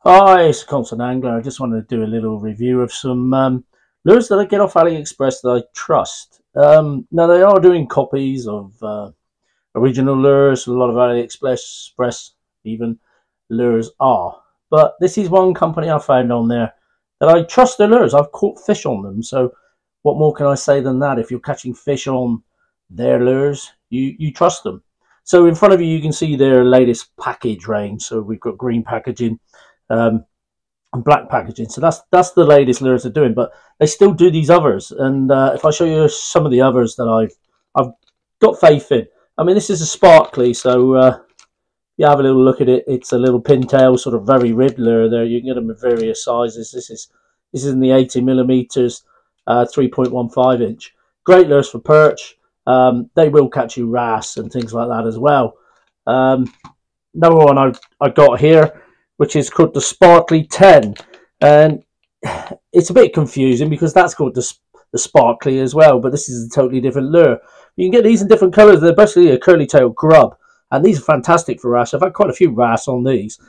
Hi, it's the Constant Angler. I just wanted to do a little review of some lures that I get off AliExpress that I trust. Now, they are doing copies of original lures. A lot of AliExpress even lures are. But this is one company I found on there that I trust their lures. I've caught fish on them. So what more can I say than that? If you're catching fish on their lures, you trust them. So in front of you, you can see their latest package range. So we've got green packaging. And black packaging, so that's the latest lures they're doing, but they still do these others. And if I show you some of the others that I've got faith in. I mean, this is a sparkly, so you have a little look at it. It's a little pintail, sort of very ribbed lure there. You can get them in various sizes. This is in the 80 millimeters, 3.15 inch. Great lures for perch. They will catch you wrasse and things like that as well. Another one I got here, which is called the Sparkly 10, and it's a bit confusing because that's called the Sparkly as well, but this is a totally different lure. You can get these in different colours. They're basically a curly tail grub, and these are fantastic for wrasse. I've had quite a few wrasse on these.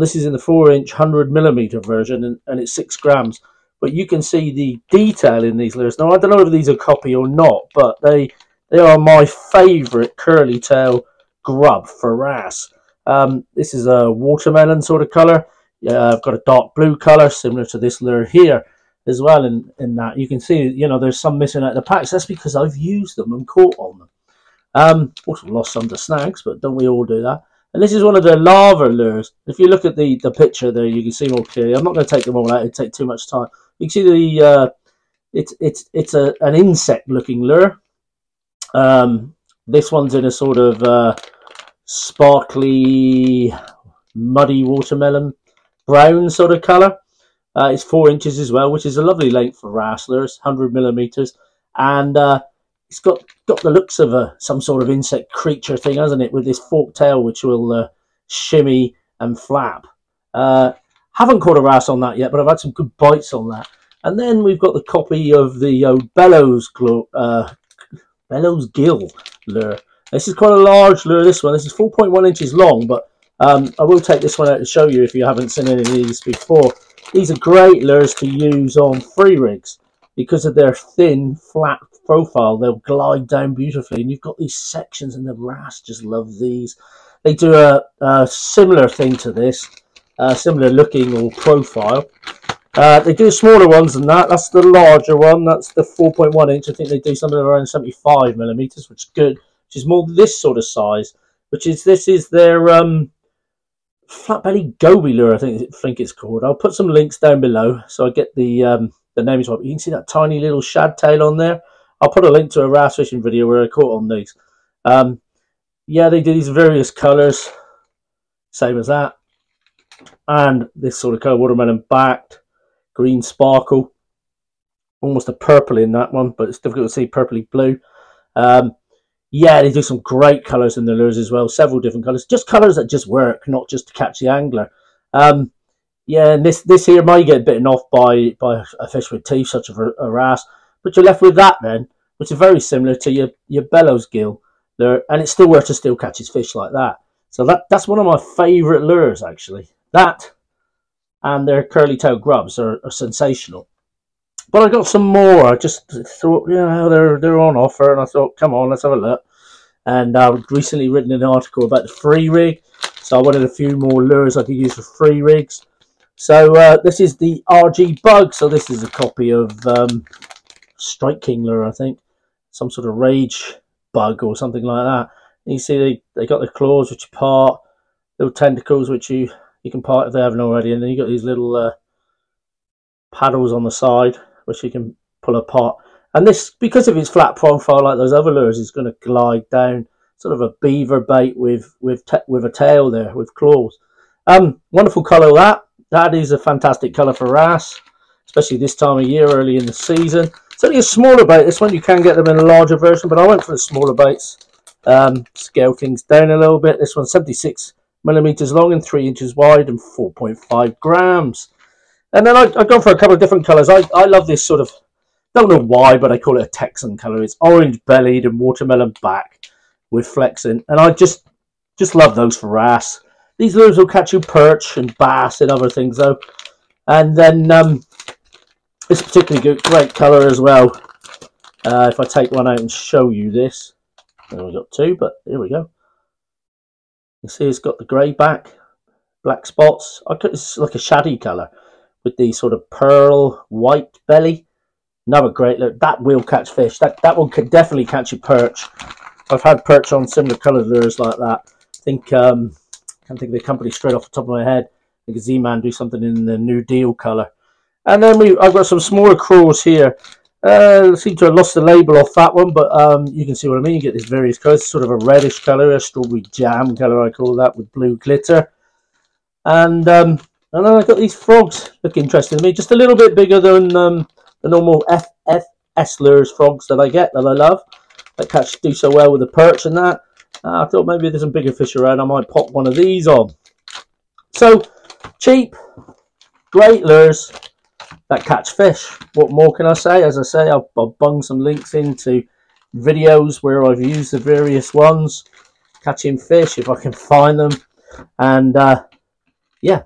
This is in the 4-inch 100 millimeter version, and it's 6 grams, but you can see the detail in these lures. Now, I don't know if these are copy or not, but they are my favourite curly tail grub for wrasse. This is a watermelon sort of colour. I've got a dark blue colour similar to this lure here as well. In that you can see, you know, there's some missing out of the packs. That's because I've used them and caught on them. Also lost some to snags, but don't we all do that? And this is one of the lava lures. If you look at the picture there, you can see more clearly. I'm not going to take them all out; it'd take too much time. You can see the it's an insect looking lure. This one's in a sort of sparkly muddy watermelon brown sort of colour. It's 4 inches as well, which is a lovely length for wrasse lures, 100 millimeters, and it's got the looks of some sort of insect creature thing, hasn't it, with this forked tail which will shimmy and flap. Haven't caught a wrasse on that yet, but I've had some good bites on that. And then we've got the copy of the Bellows Gill lure. This is quite a large lure, this one. This is 4.1 inches long, but I will take this one out to show you if you haven't seen any of these before. These are great lures to use on free rigs because of their thin, flat profile. They'll glide down beautifully, and you've got these sections, and the wrasse just love these. They do a similar thing to this, similar looking or profile. They do smaller ones than that. That's the larger one. That's the 4.1 inch. I think they do something around 75 millimeters, which is good. Which is more this sort of size, this is their flat belly goby lure, I think it's called. I'll put some links down below so I get the names right. You can see that tiny little shad tail on there. I'll put a link to a wrasse fishing video where I caught on these. Yeah, they do these various colours, same as that, and this sort of colour, watermelon backed, green sparkle, almost a purple in that one, but it's difficult to see purpley blue. Yeah, they do some great colours in the lures as well. Several different colours. Just colours that just work, not just to catch the angler. Yeah, and this here might get bitten off by a fish with teeth, such as a wrasse. But you're left with that then, which is very similar to your Bellows Gill lure. And it still works to still catches fish like that. So that's one of my favourite lures, actually. That and their curly tail grubs are sensational. But I got some more. I just thought, you know, they're on offer, and I thought, come on, let's have a look. And I've recently written an article about the free rig, so I wanted a few more lures I could use for free rigs. So this is the RG Bug. So this is a copy of Strike King lure, I think, some sort of rage bug or something like that. And you see they got the claws which you part, little tentacles which you can part if they haven't already, and then you got these little paddles on the side which you can pull apart. And this, because of its flat profile like those other lures, is going to glide down, sort of a beaver bait with a tail there, with claws. Wonderful colour that is a fantastic colour for wrasse, especially this time of year, early in the season. It's only a smaller bait, this one. You can get them in a larger version, but I went for the smaller baits. Scale things down a little bit. This one's 76 millimeters long and 3 inches wide and 4.5 grams. And then I've gone for a couple of different colours. I love this sort of, don't know why, but I call it a Texan colour. It's orange bellied and watermelon back with flexing. And I just love those for wrasse. These lures will catch you perch and bass and other things though. And then it's a particularly good, great colour as well. If I take one out and show you this, I've only got two, but here we go. You see it's got the grey back, black spots. It's like a shady colour with the sort of pearl white belly. Another great look. That will catch fish. That one could definitely catch a perch. I've had perch on similar coloured lures like that. I think can't think of the company straight off the top of my head. I think Z-Man do something in the New Deal colour. And then I've got some smaller crawls here. I seem to have lost the label off that one, but you can see what I mean. You get these various colours, sort of a reddish colour, a strawberry jam colour I call that, with blue glitter. And then I've got these frogs, look interesting to me, just a little bit bigger than the normal FFS lures frogs that I get, that I love, that do so well with the perch and that. I thought maybe there's some bigger fish around, I might pop one of these on. So, cheap, great lures that catch fish. What more can I say? As I say, I'll bung some links into videos where I've used the various ones, catching fish if I can find them. And yeah,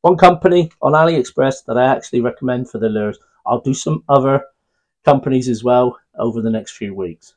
one company on AliExpress that I actually recommend for the lures. I'll do some other companies as well over the next few weeks.